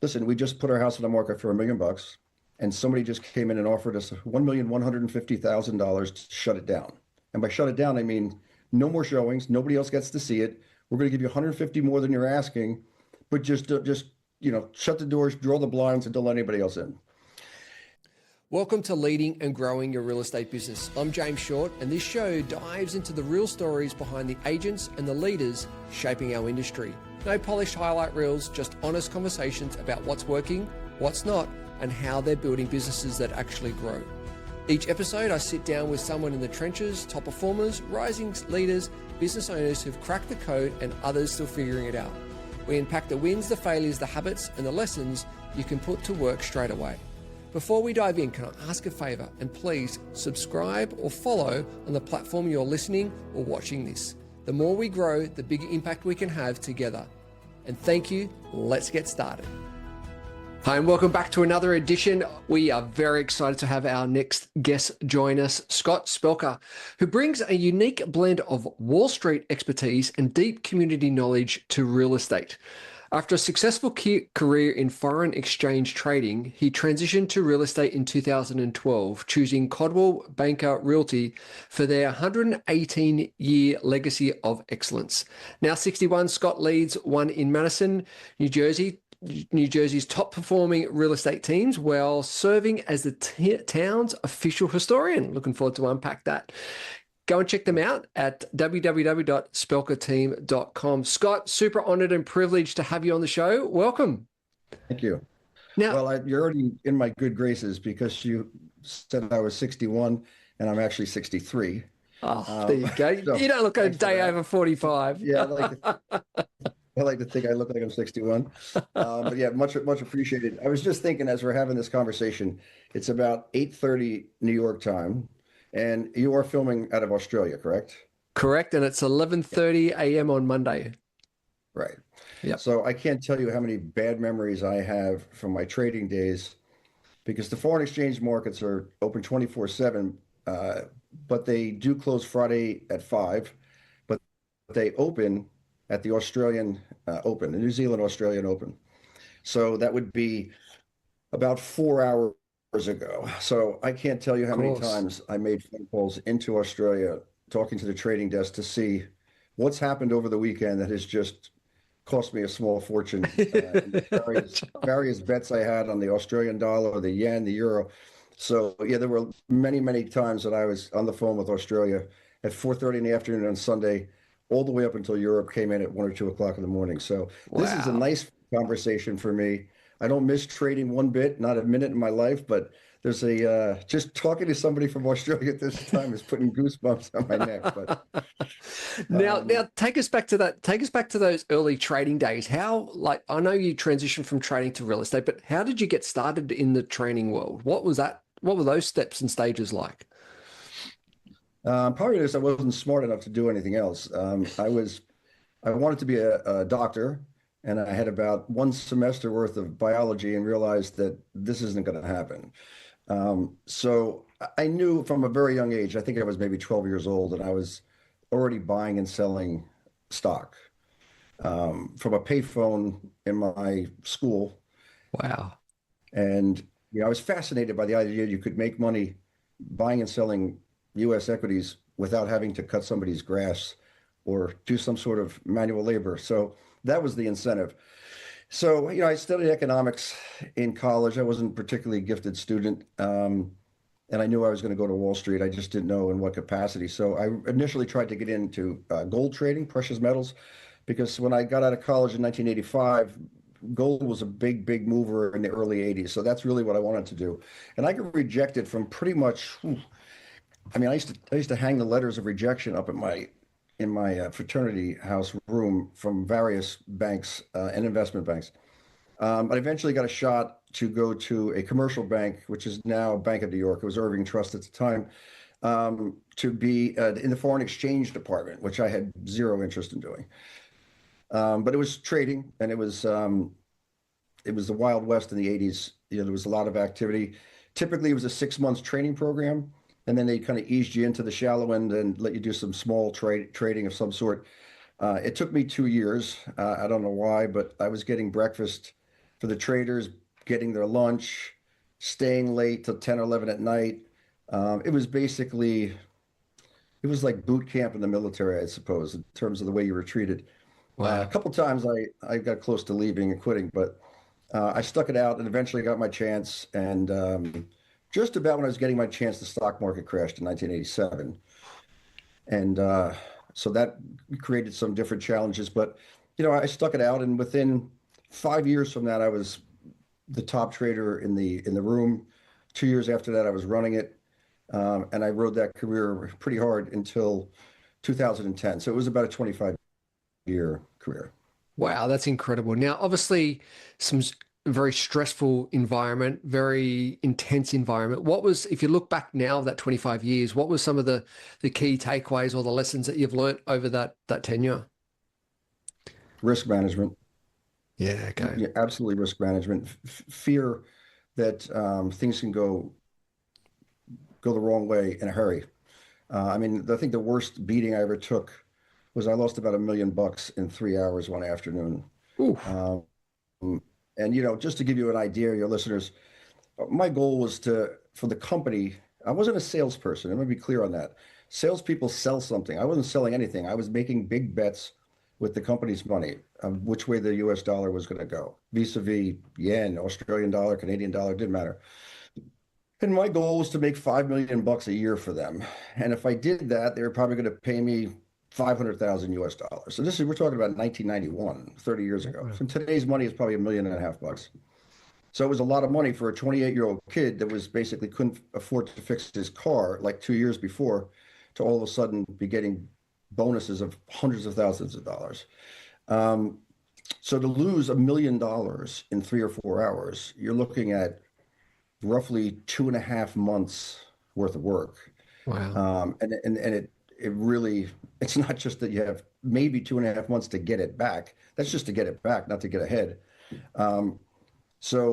listen, we just put our house on the market for $1 million, and somebody just came in and offered us $1,150,000 to shut it down. And by shut it down, I mean no more showings. Nobody else gets to see it. We're going to give you 150 more than you're asking, but just shut the doors, draw the blinds, and don't let anybody else in. Welcome to Leading and Growing Your Real Estate Business. I'm James Short, and this show dives into the real stories behind the agents and the leaders shaping our industry. No polished highlight reels, just honest conversations about what's working, what's not, and how they're building businesses that actually grow. Each episode, I sit down with someone in the trenches, top performers, rising leaders, business owners who've cracked the code and others still figuring it out. We unpack the wins, the failures, the habits, and the lessons you can put to work straight away. Before we dive in, can I ask a favor? And please subscribe or follow on the platform you're listening or watching this. The more we grow, the bigger impact we can have together. And thank you. Let's get started. Hi, and welcome back to another edition. We are very excited to have our next guest join us, Scott Spelker, who brings a unique blend of Wall Street expertise and deep community knowledge to real estate. After a successful career in foreign exchange trading, he transitioned to real estate in 2012, choosing Coldwell Banker Realty for their 118-year legacy of excellence. Now 61, Scott leads one in Madison, New Jersey's top performing real estate teams, while serving as the town's official historian. Looking forward to unpack that. Go and check them out at www.spelkerteam.com. Scott, super honored and privileged to have you on the show. Welcome. Thank you. Now, well, you're already in my good graces because you said I was 61 and I'm actually 63. Oh, there you go. So you don't look a day over 45. Yeah, I like to think I look like I'm 61. But yeah, much appreciated. I was just thinking as we're having this conversation, it's about 8:30 New York time. And you are filming out of Australia, correct? Correct. And it's 11:30 a.m. on Monday. Right. Yeah. So I can't tell you how many bad memories I have from my trading days because the foreign exchange markets are open 24/7, but they do close Friday at 5, but they open at the Australian Open, the New Zealand Australian Open. So that would be about 4 hours ago. So I can't tell you how many times I made phone calls into Australia talking to the trading desk to see what's happened over the weekend that has just cost me a small fortune. Various bets I had on the Australian dollar, the yen, the euro. So yeah, there were many times that I was on the phone with Australia at 4:30 in the afternoon on Sunday, all the way up until Europe came in at 1 or 2 o'clock in the morning. So This is a nice conversation for me. I don't miss trading one bit, not a minute in my life, but there's just talking to somebody from Australia at this time is putting goosebumps on my neck. But now take us back to that. Take us back to those early trading days. How, I know you transitioned from trading to real estate, but how did you get started in the training world? What was that? What were those steps and stages like? Probably because I wasn't smart enough to do anything else. I wanted to be a doctor. And I had about one semester worth of biology and realized that this isn't going to happen. So I knew from a very young age, I think I was maybe 12 years old, and I was already buying and selling stock from a payphone in my school. Wow. And I was fascinated by the idea you could make money buying and selling U.S. equities without having to cut somebody's grass or do some sort of manual labor. So that was the incentive. So, I studied economics in college. I wasn't a particularly gifted student. And I knew I was going to go to Wall Street. I just didn't know in what capacity. So I initially tried to get into gold trading, precious metals, because when I got out of college in 1985, gold was a big mover in the early 80s. So that's really what I wanted to do. And I got rejected from pretty much, I used to hang the letters of rejection up in my fraternity house room from various banks and investment banks. I eventually got a shot to go to a commercial bank, which is now Bank of New York. It was Irving Trust at the time, to be in the foreign exchange department, which I had zero interest in doing. But it was trading, and it was the Wild West in the 80s. There was a lot of activity. Typically, it was a 6 months training program. And then they kind of eased you into the shallow end and let you do some small trading of some sort. It took me 2 years. I don't know why, but I was getting breakfast for the traders, getting their lunch, staying late till 10 or 11 at night. It was basically, it was like boot camp in the military, I suppose, in terms of the way you were treated. A Wow. couple times I got close to leaving and quitting, but I stuck it out and eventually got my chance. And just about when I was getting my chance, the stock market crashed in 1987. And so that created some different challenges. But, I stuck it out. And within 5 years from that, I was the top trader in the room. 2 years after that, I was running it. And I rode that career pretty hard until 2010. So it was about a 25-year career. Wow, that's incredible. Now, obviously, some very stressful environment, very intense environment. What was, if you look back now, that 25 years, what was some of the key takeaways or the lessons that you've learned over that tenure? Risk management. Yeah, okay. Yeah, absolutely risk management. Fear that things can go the wrong way in a hurry. I mean, I think the worst beating I ever took was I lost about $1 million in 3 hours one afternoon. Oof. Um, and just to give you an idea, your listeners, my goal was for the company. I wasn't a salesperson. I'm going to be clear on that. Salespeople sell something. I wasn't selling anything. I was making big bets with the company's money, which way the U.S. dollar was going to go, vis-a-vis yen, Australian dollar, Canadian dollar, didn't matter. And my goal was to make $5 million a year for them. And if I did that, they were probably going to pay me 500,000 US dollars. So we're talking about 1991, 30 years ago. So today's money is probably $1.5 million. So it was a lot of money for a 28-year-old kid that was basically couldn't afford to fix his car like 2 years before to all of a sudden be getting bonuses of hundreds of thousands of dollars. So to lose $1 million in 3 or 4 hours, you're looking at roughly 2.5 months worth of work. Wow. And it really, it's not just that you have maybe 2.5 months to get it back. That's just to get it back, not to get ahead. And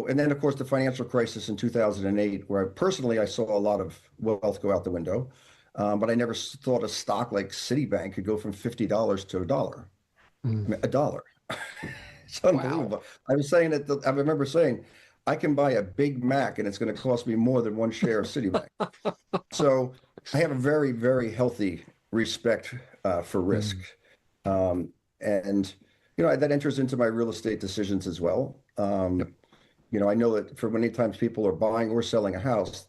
then of course the financial crisis in 2008, where personally I saw a lot of wealth go out the window. But I never thought a stock like Citibank could go from $50 to $1. I mean, $1. It's unbelievable. Wow. I remember saying, I can buy a Big Mac and it's going to cost me more than one share of Citibank. So I have a very, very healthy respect for risk. And that enters into my real estate decisions as well. I know that for many times people are buying or selling a house,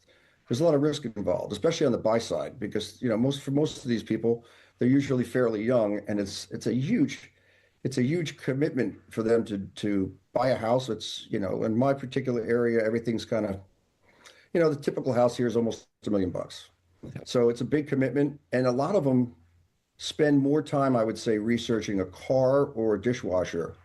there's a lot of risk involved, especially on the buy side, because for most of these people, they're usually fairly young, and it's a huge commitment for them to buy a house. It's in my particular area, everything's kind of the typical house here is almost $1 million. So it's a big commitment, and a lot of them spend more time, I would say, researching a car or a dishwasher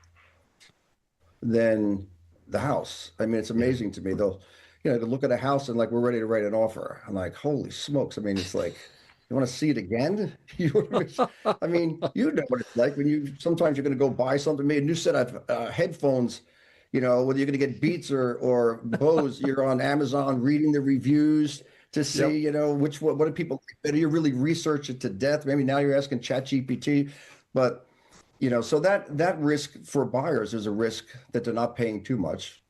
than the house. I mean, it's amazing to me. They'll look at a house and like, we're ready to write an offer. I'm like, holy smokes. I mean, it's like, you want to see it again? I mean, what it's like when sometimes you're going to go buy something, maybe a new set of headphones, whether you're going to get Beats or Bose, you're on Amazon reading the reviews to see, what do people like better? You really research it to death. Maybe now you're asking ChatGPT, but so that risk for buyers is a risk that they're not paying too much.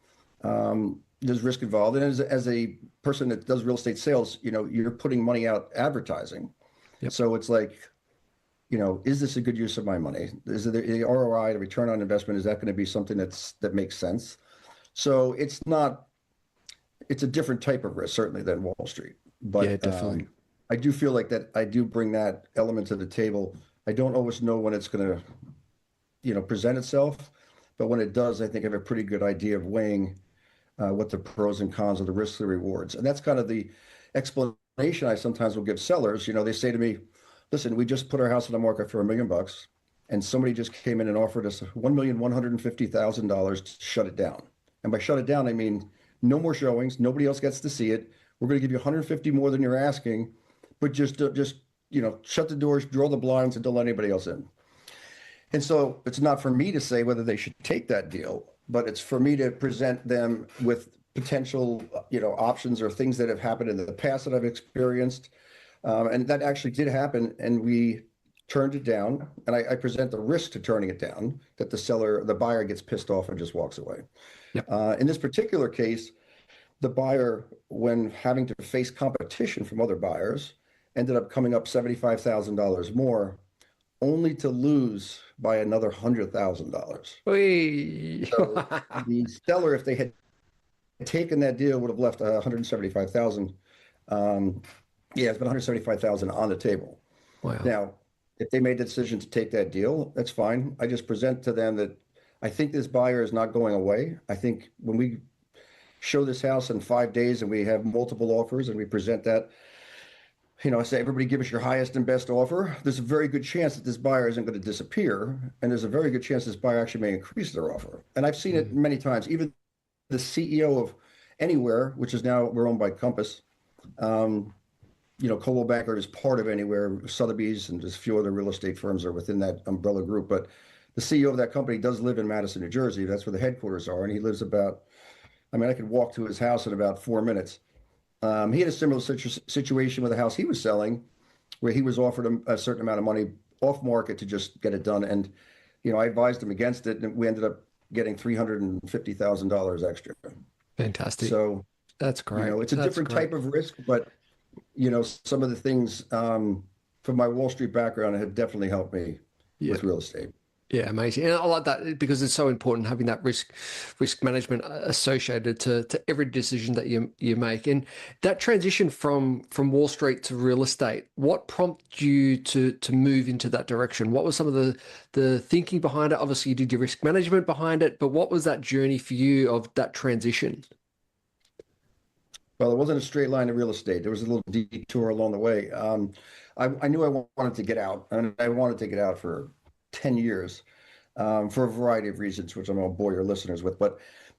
There's risk involved. And as a person that does real estate sales, you're putting money out advertising. Yep. So it's like, is this a good use of my money? Is it the ROI, the return on investment? Is that going to be something that makes sense? So it's a different type of risk, certainly, than Wall Street. But Yeah, definitely. I do feel like that I do bring that element to the table. I don't always know when it's going to, present itself. But when it does, I think I have a pretty good idea of weighing what the pros and cons of the risks and rewards. And that's kind of the explanation I sometimes will give sellers. They say to me, listen, we just put our house on the market for $1 million, and somebody just came in and offered us $1,150,000 to shut it down. And by shut it down, I mean no more showings, nobody else gets to see it. We're going to give you 150 more than you're asking, but just shut the doors, draw the blinds, and don't let anybody else in. And so it's not for me to say whether they should take that deal, but it's for me to present them with potential, options or things that have happened in the past that I've experienced. And that actually did happen, and we turned it down. And I present the risk to turning it down, that the buyer gets pissed off and just walks away. Yep. In this particular case, the buyer, when having to face competition from other buyers, ended up coming up $75,000 more, only to lose by another $100,000. Whee! So the seller, if they had taken that deal, would have left 175,000. Yeah, it's been 175,000 on the table. Wow. Now, if they made the decision to take that deal, that's fine. I just present to them that I think this buyer is not going away. I think when we show this house in 5 days and we have multiple offers and we present that, I say, everybody give us your highest and best offer. There's a very good chance that this buyer isn't going to disappear. And there's a very good chance this buyer actually may increase their offer. And I've seen it many times. Even the CEO of Anywhere, which is now we're owned by Compass, Coldwell Banker is part of Anywhere. Sotheby's and just a few other real estate firms are within that umbrella group. But the CEO of that company does live in Madison, New Jersey. That's where the headquarters are. And he lives I could walk to his house in about 4 minutes. He had a similar situation with a house he was selling where he was offered a certain amount of money off market to just get it done. And, I advised him against it, and we ended up getting $350,000 extra. Fantastic. So that's great. It's a different type of risk, but some of the things from my Wall Street background have definitely helped me with real estate. Yeah, amazing. And I like that because it's so important having that risk management associated to every decision that you make. And that transition from Wall Street to real estate, what prompted you to move into that direction? What was some of the thinking behind it? Obviously, you did your risk management behind it, but what was that journey for you of that transition? Well, it wasn't a straight line to real estate. There was a little detour along the way. I knew I wanted to get out, and I wanted to get out for 10 years for a variety of reasons, which I'm going to bore your listeners with. But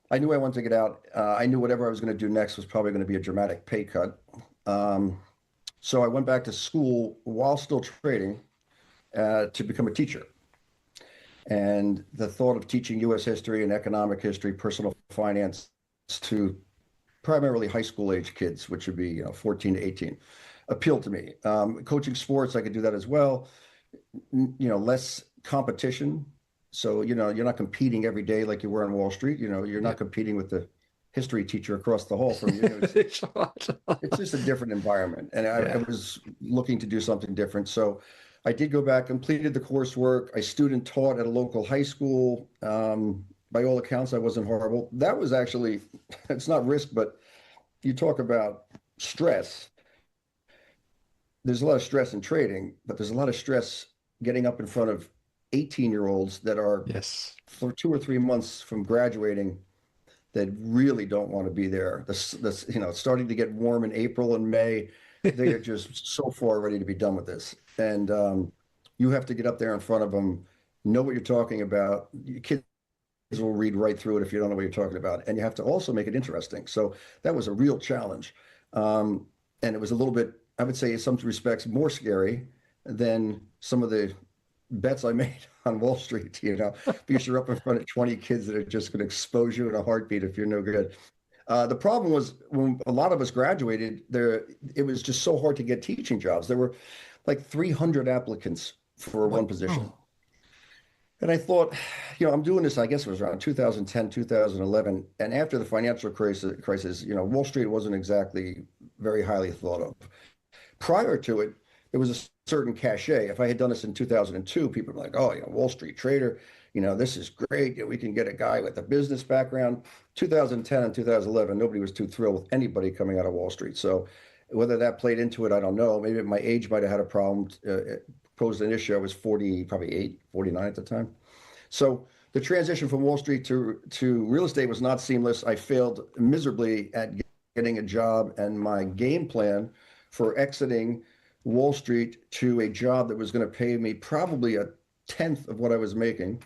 I knew I wanted to get out. I knew whatever I was going to do next was probably going to be a dramatic pay cut. So I went back to school while still trading to become a teacher. And the thought of teaching U.S. history and economic history, personal finance to primarily high school age kids, which would be 14 to 18, appealed to me. Coaching sports, I could do that as well. Less competition. So, you're not competing every day like you were on Wall Street. You're not competing with the history teacher across the hall from you. It's just a different environment. And I was looking to do something different. So I did go back, completed the coursework. I student taught at a local high school. By all accounts, I wasn't horrible. That was actually, it's not risk, but you talk about stress. There's a lot of stress in trading, but there's a lot of stress getting up in front of 18-year-olds that are for 2 or 3 months from graduating that really don't want to be there. It's starting to get warm in April and May. They are just so far ready to be done with this. And you have to get up there in front of them, know what you're talking about. Kids will read right through it if you don't know what you're talking about. And you have to also make it interesting. So that was a real challenge. And it was a little bit, I would say in some respects, more scary than some of the bets I made on Wall Street, because you're up in front of 20 kids that are just going to expose you in a heartbeat if you're no good. The problem was when a lot of us graduated, it was just so hard to get teaching jobs. There were like 300 applicants for one position. Oh. And I thought, I'm doing this, I guess it was around 2010, 2011. And after the financial crisis, Wall Street wasn't exactly very highly thought of. Prior to it, there was a certain cachet. If I had done this in 2002, people were like, oh, Wall Street trader, this is great. We can get a guy with a business background. 2010 and 2011, nobody was too thrilled with anybody coming out of Wall Street. So whether that played into it, I don't know. Maybe my age might have had a problem. Posed an issue. I was 40, probably 49 at the time. So the transition from Wall Street to real estate was not seamless. I failed miserably at getting a job, and my game plan for exiting Wall Street to a job that was going to pay me probably a tenth of what I was making,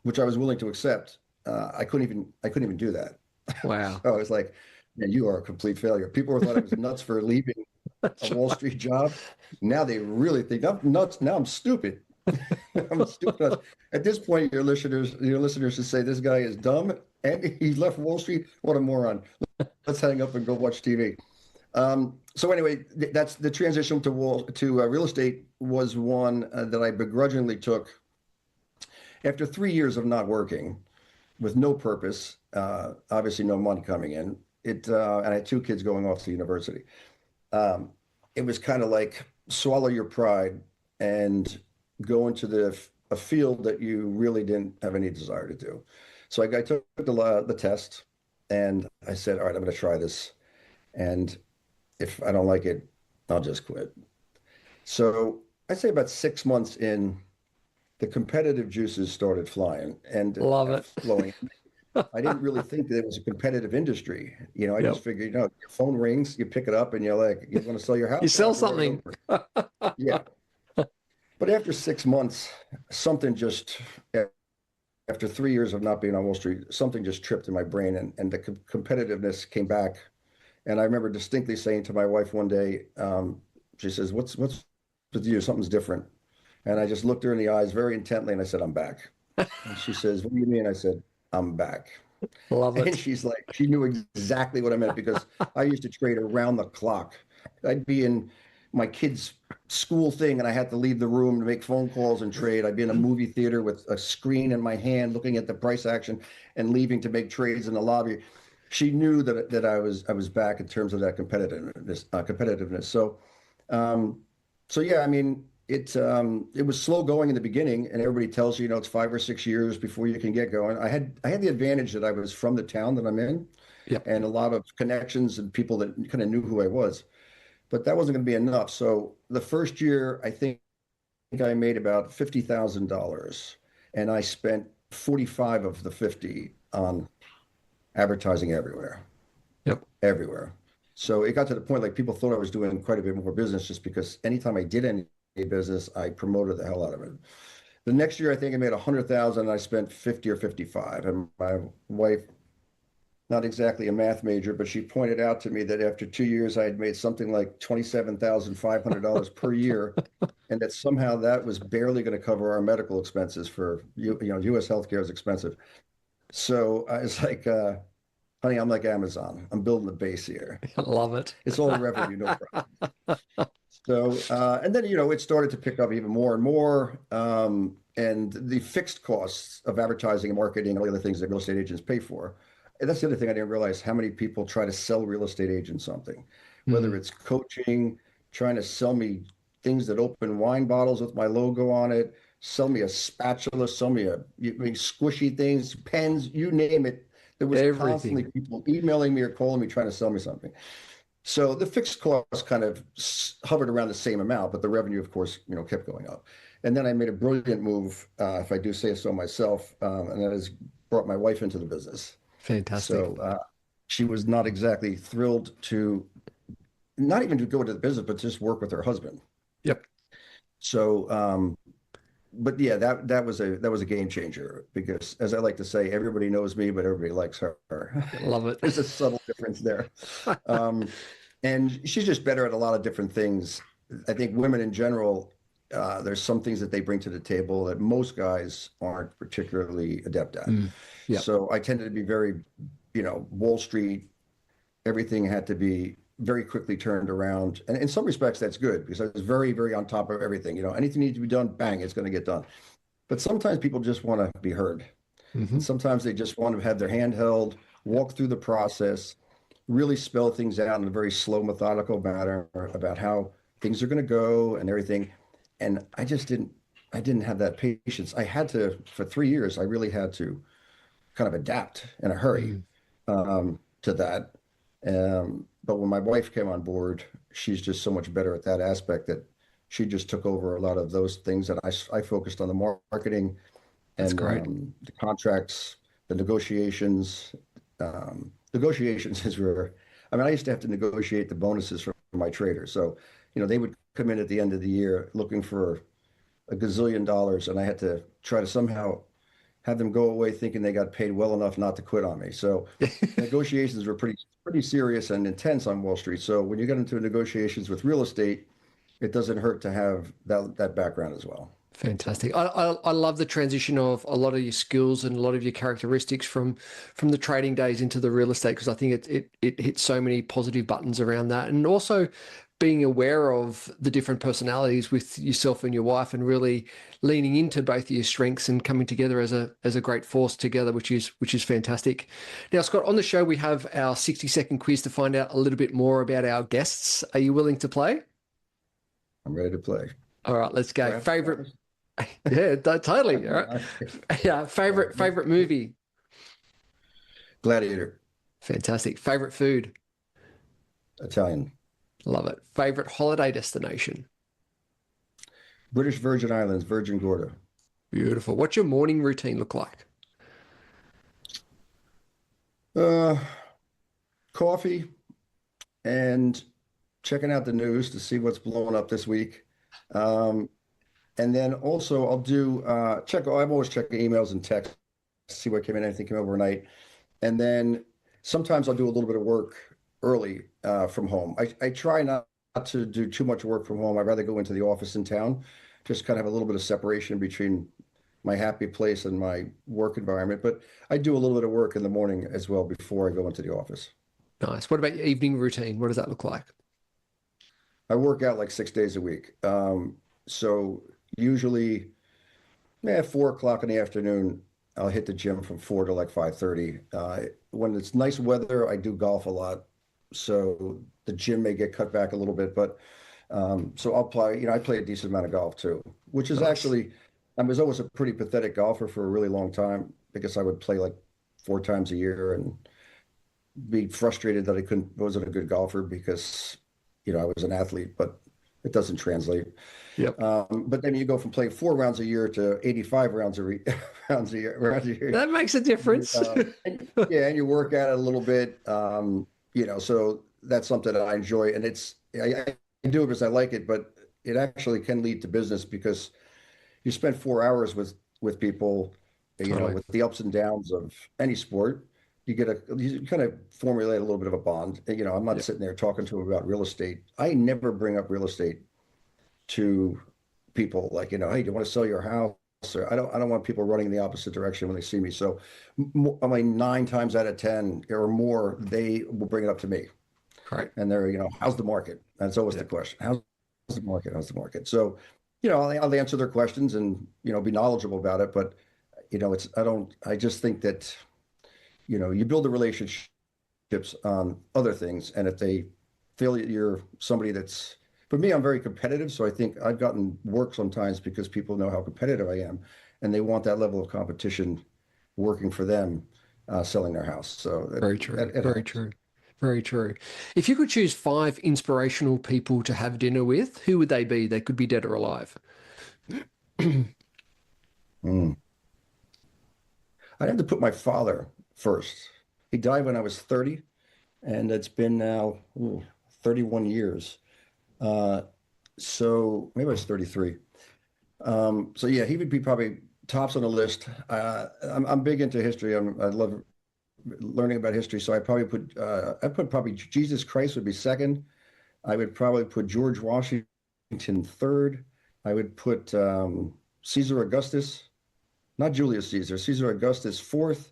which I was willing to accept. I couldn't even do that. Wow. So I was like, man, you are a complete failure. People thought I was nuts for leaving a Wall Street job. Now they really think I'm nuts. Now I'm stupid. I'm stupid. At this point, your listeners should say this guy is dumb and he left Wall Street. What a moron. Let's hang up and go watch TV. So anyway, that's the transition to real estate was one that I begrudgingly took after 3 years of not working. with no purpose, obviously no money coming in. And I had 2 kids going off to university. Um, it was kind of like swallow your pride and go into a field that you really didn't have any desire to do. So I took the test and I said, all right, I'm going to try this. And if I don't like it, I'll just quit. So I'd say about 6 months in, the competitive juices started flying and Love it. flowing. I didn't really think that it was a competitive industry. I Yep. just figured, your phone rings, you pick it up and you're like, you want to sell your house? You sell I'll go something. over. Yeah. But after 6 months, something just, after 3 years of not being on Wall Street, something just tripped in my brain and the competitiveness came back. And I remember distinctly saying to my wife one day, she says, what's with you? Something's different. And I just looked her in the eyes very intently and I said, I'm back. And she says, what do you mean? I said, I'm back. Love And it. she's like, she knew exactly what I meant because I used to trade around the clock. I'd be in my kids' school thing and I had to leave the room to make phone calls and trade. I'd be in a movie theater with a screen in my hand looking at the price action and leaving to make trades in the lobby. She knew that I was back in terms of that competitiveness. So yeah, I mean, it was slow going in the beginning, and everybody tells you, it's 5 or 6 years before you can get going. I had the advantage that I was from the town that I'm in, Yep. and a lot of connections and people that kind of knew who I was. But that wasn't going to be enough. So the first year, I think I made about $50,000, and I spent 45 of the 50 on advertising everywhere. Yep. Everywhere. So it got to the point like people thought I was doing quite a bit more business just because anytime I did any business, I promoted the hell out of it. The next year, I think I made 100,000 and I spent 50 or 55. And my wife, not exactly a math major, but she pointed out to me that after 2 years, I had made something like $27,500 per year. And that somehow that was barely going to cover our medical expenses for, US healthcare is expensive. So I was like, honey, I'm like Amazon. I'm building the base here. I love it. It's all revenue, no problem. So, and then, it started to pick up even more and more. And the fixed costs of advertising and marketing and all the other things that real estate agents pay for. And that's the other thing I didn't realize, how many people try to sell real estate agents something, whether it's coaching, trying to sell me things that open wine bottles with my logo on it, sell me a spatula, sell me squishy things, pens, you name it. There was constantly people emailing me or calling me trying to sell me something. So the fixed costs kind of hovered around the same amount, but the revenue, of course, kept going up. And then I made a brilliant move, if I do say so myself, and that is brought my wife into the business. Fantastic. So she was not exactly thrilled to, not even to go into the business, but just work with her husband. Yep. So, but yeah, that was a game changer because, as I like to say, everybody knows me, but everybody likes her. Love it. There's a subtle difference there. And she's just better at a lot of different things. I think women in general, there's some things that they bring to the table that most guys aren't particularly adept at. Yeah. So I tended to be very, Wall Street, everything had to be very quickly turned around. And in some respects, that's good because I was very, very on top of everything. Anything needs to be done, bang, it's going to get done. But sometimes people just want to be heard. And sometimes they just want to have their hand held, walk through the process, really spell things out in a very slow, methodical manner about how things are going to go and everything. And I didn't have that patience. I had to, for 3 years, I really had to kind of adapt in a hurry to that. But when my wife came on board, she's just so much better at that aspect that she just took over a lot of those things that I focused on the marketing and the contracts, the negotiations. Negotiations is where, I used to have to negotiate the bonuses for my traders. So, they would come in at the end of the year looking for a gazillion dollars, and I had to try to somehow have them go away thinking they got paid well enough not to quit on me. So negotiations were pretty serious and intense on Wall Street. So when you get into negotiations with real estate, it doesn't hurt to have that background as well. Fantastic. I love the transition of a lot of your skills and a lot of your characteristics from the trading days into the real estate, because I think it hits so many positive buttons around that. And also being aware of the different personalities with yourself and your wife, and really leaning into both of your strengths and coming together as a great force together, which is fantastic. Now, Scott, on the show we have our 60-second quiz to find out a little bit more about our guests. Are you willing to play? I'm ready to play. All right, let's go. Draft Favorite? players? Yeah, totally. All right. Yeah, favorite movie? Gladiator. Fantastic. Favorite food? Italian. Love it. Favorite holiday destination? British Virgin Islands, Virgin Gorda. Beautiful. What's your morning routine look like? Coffee and checking out the news to see what's blowing up this week. And then also I'll do I'm always checking emails and texts, see what came in, anything came overnight. And then sometimes I'll do a little bit of work early from home. I try not to do too much work from home. I'd rather go into the office in town, just kind of have a little bit of separation between my happy place and my work environment. But I do a little bit of work in the morning as well before I go into the office. Nice. What about your evening routine? What does that look like? I work out like 6 days a week. So usually 4 o'clock in the afternoon, I'll hit the gym from 4 to like 5:30. When it's nice weather, I do golf a lot. So the gym may get cut back a little bit, but so I'll play, I play a decent amount of golf too, which is Nice. actually, I was always a pretty pathetic golfer for a really long time because I would play like 4 times a year and be frustrated that wasn't a good golfer because, I was an athlete, but it doesn't translate. Yep. But then you go from playing 4 rounds a year to 85 rounds rounds a year. That makes a difference. And you work at it a little bit. So that's something that I enjoy, and I do it because I like it, but it actually can lead to business because you spend 4 hours with people, Totally. with the ups and downs of any sport. You kind of formulate a little bit of a bond. I'm not sitting there talking to them about real estate. I never bring up real estate to people like, hey, do you want to sell your house? Or I don't want people running in the opposite direction when they see me. So I mean, 9 times out of 10 or more, they will bring it up to me. Right. And they're, how's the market? That's always the question. How's the market? How's the market? So, I'll answer their questions and, be knowledgeable about it. But, I just think that, you build the relationships on other things. And if they feel that you're somebody for me, I'm very competitive. So I think I've gotten work sometimes because people know how competitive I am and they want that level of competition working for them, selling their house. So Very true. Very true. Very true. If you could choose 5 inspirational people to have dinner with, who would they be? They could be dead or alive. Mm. I'd have to put my father first. He died when I was 30, and it's been now 31 years. So maybe I was 33. So yeah, he would be probably tops on the list. I'm big into history. I love learning about history. So I'd put Jesus Christ would be second. I would probably put George Washington third. I would put Caesar Augustus, not Julius Caesar, Caesar Augustus fourth.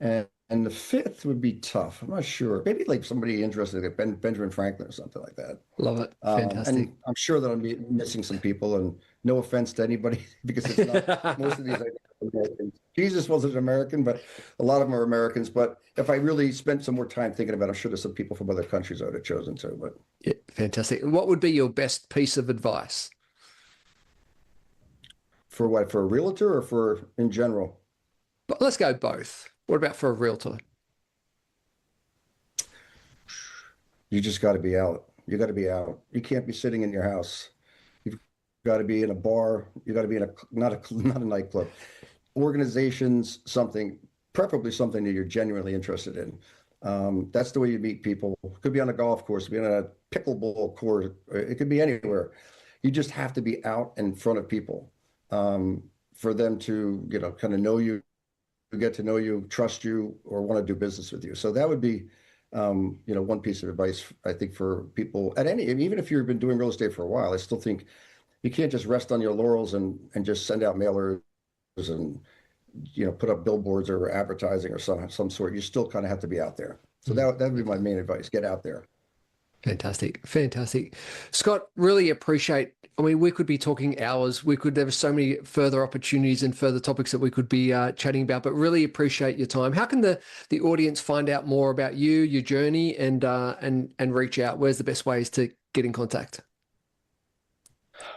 And the fifth would be tough. I'm not sure. Maybe like somebody interested, like Benjamin Franklin or something like that. Love it. Fantastic. And I'm sure that I'm missing some people, and no offense to anybody, because it's not, most of these are Americans. Jesus wasn't an American, but a lot of them are Americans. But if I really spent some more time thinking about it, I'm sure there's some people from other countries I would have chosen to. But Yeah, fantastic. What would be your best piece of advice? for what? For a realtor or for in general? But let's go both. What about for a realtor? You just got to be out. You got to be out. You can't be sitting in your house. You've got to be in a bar. You got to be in not a nightclub. Organizations, preferably something that you're genuinely interested in. That's the way you meet people. It could be on a golf course, it could be on a pickleball court. It could be anywhere. You just have to be out in front of people for them to, kind of know you, get to know you, trust you, or want to do business with you. So that would be, one piece of advice, I think, for people even if you've been doing real estate for a while. I still think you can't just rest on your laurels and just send out mailers and, put up billboards or advertising or some sort. You still kind of have to be out there. So that would be my main advice. Get out there. Fantastic. Fantastic. Scott, really appreciate. I mean, we could be talking hours. There were so many further opportunities and further topics that we could be chatting about, but really appreciate your time. How can the audience find out more about you, your journey, and reach out? Where's the best ways to get in contact?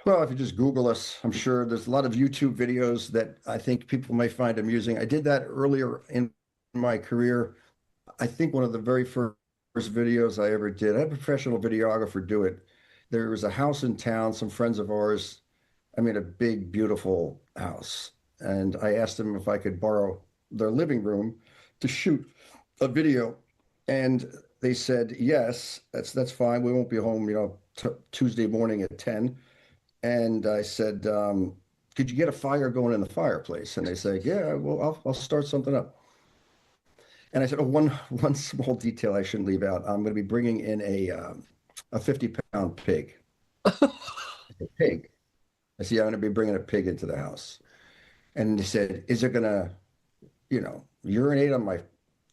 Well, if you just Google us, I'm sure there's a lot of YouTube videos that I think people may find amusing. I did that earlier in my career. I think one of the very first videos I ever did, I had a professional videographer do it. There was a house in town, some friends of ours, I mean, a big, beautiful house. And I asked them if I could borrow their living room to shoot a video. And they said, yes, that's fine. We won't be home, Tuesday morning at 10. And I said, could you get a fire going in the fireplace? And they say, yeah, well, I'll start something up. And I said, oh, one small detail I shouldn't leave out. I'm going to be bringing in a 50-pound pig. A pig. I said, yeah, I'm going to be bringing a pig into the house. And they said, is it going to, urinate on my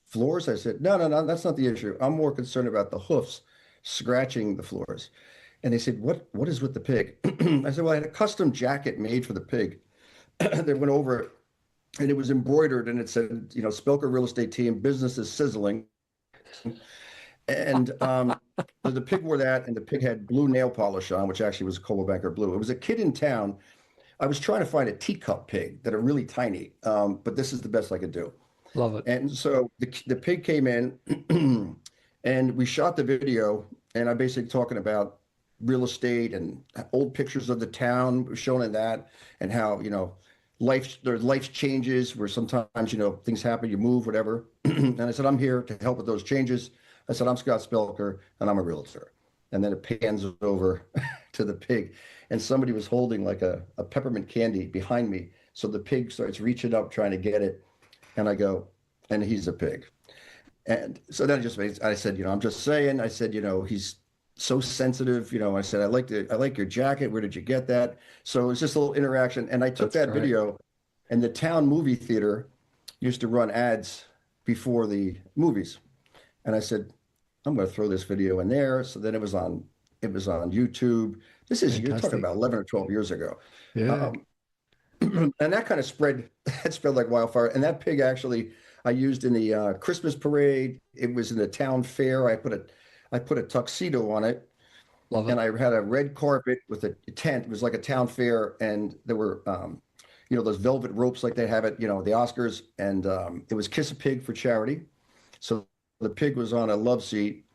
floors? I said, no, that's not the issue. I'm more concerned about the hoofs scratching the floors. And they said, what is with the pig? I said, well, I had a custom jacket made for the pig. They went over it, and it was embroidered, and it said, Spelker Real Estate Team, business is sizzling. And the pig wore that, and the pig had blue nail polish on, which actually was Coldwell Banker blue. It was a kid in town. I was trying to find a teacup pig that are really tiny, but this is the best I could do. Love it. And so the pig came in, and we shot the video, and I'm basically talking about real estate and old pictures of the town shown in that, and how, life changes where sometimes, things happen, you move, whatever. And I said, I'm here to help with those changes. I said, I'm Scott Spelker, and I'm a realtor. And then it pans over to the pig, and somebody was holding like a peppermint candy behind me. So the pig starts reaching up, trying to get it. And I go, and he's a pig. And so then I said, I'm just saying, I said, he's so sensitive, I said, I like your jacket. Where did you get that? So it's just a little interaction. And I took that video, and the town movie theater used to run ads before the movies. And I said, I'm going to throw this video in there. So then it was on YouTube. You're talking about 11 or 12 years ago. Yeah. And that kind of spread like wildfire. And that pig actually I used in the Christmas parade. It was in the town fair. I put a tuxedo on it. Love it. And I had a red carpet with a tent. It was like a town fair. And there were, those velvet ropes like they have at, the Oscars. And it was Kiss a Pig for charity. So the pig was on a love seat,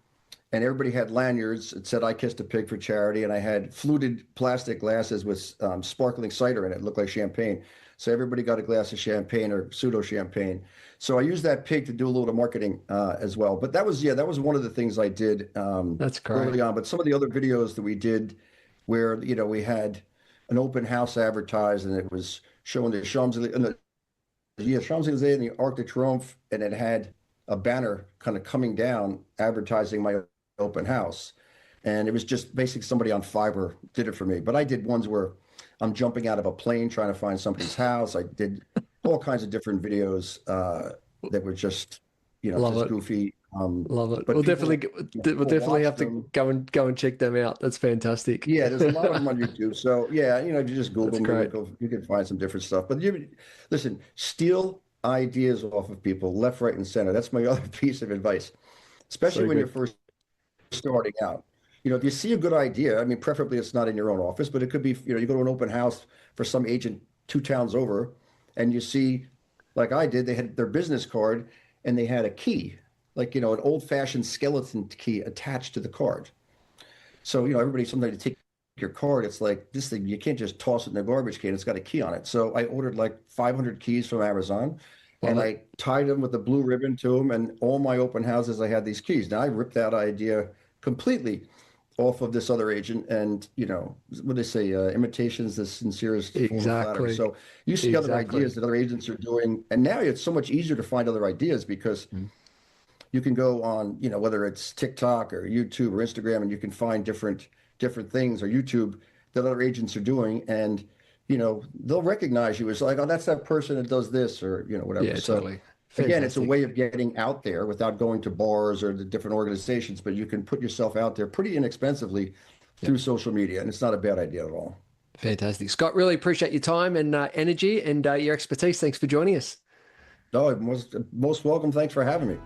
and everybody had lanyards that said, I kissed a pig for charity. And I had fluted plastic glasses with sparkling cider in it. It looked like champagne. So everybody got a glass of champagne or pseudo champagne. So I used that pig to do a little marketing as well. But that was one of the things I did That's great. early on. But some of the other videos that we did where, we had an open house advertised, and it was showing the Champs-Élysées and the Arc de Triomphe, and it had a banner kind of coming down advertising my open house. And it was just basically somebody on Fiverr did it for me. But I did ones where I'm jumping out of a plane trying to find somebody's house. I did all kinds of different videos that were just, just goofy. Love it. But We'll people, definitely have to go and check them out. That's fantastic. Yeah, there's a lot of them on YouTube. So yeah, if you just Google them, you can find some different stuff. But listen, steal ideas off of people left, right, and center. That's my other piece of advice, especially when you're first starting out. If you see a good idea, I mean, preferably it's not in your own office, but it could be, you go to an open house for some agent 2 towns over, and you see, like I did, they had their business card, and they had a key, like, an old-fashioned skeleton key attached to the card. So, everybody, sometimes to take your card, it's like, this thing, you can't just toss it in the garbage can. It's got a key on it. So I ordered like 500 keys from Amazon, and I tied them with a blue ribbon to them, and all my open houses, I had these keys. Now I ripped that idea completely off of this other agent, and what they say, imitation is the sincerest form of flattery. So you see other ideas that other agents are doing, and now it's so much easier to find other ideas because you can go on, whether it's TikTok or YouTube or Instagram, and you can find different things, or YouTube, that other agents are doing, and they'll recognize you as like, oh, that's that person that does this, or whatever. Yeah, So totally. Again, it's a Fantastic. way of getting out there without going to bars or the different organizations, but you can put yourself out there pretty inexpensively through social media, and it's not a bad idea at all. Fantastic. Scott, really appreciate your time and energy and your expertise. Thanks for joining us. No, most welcome. Thanks for having me.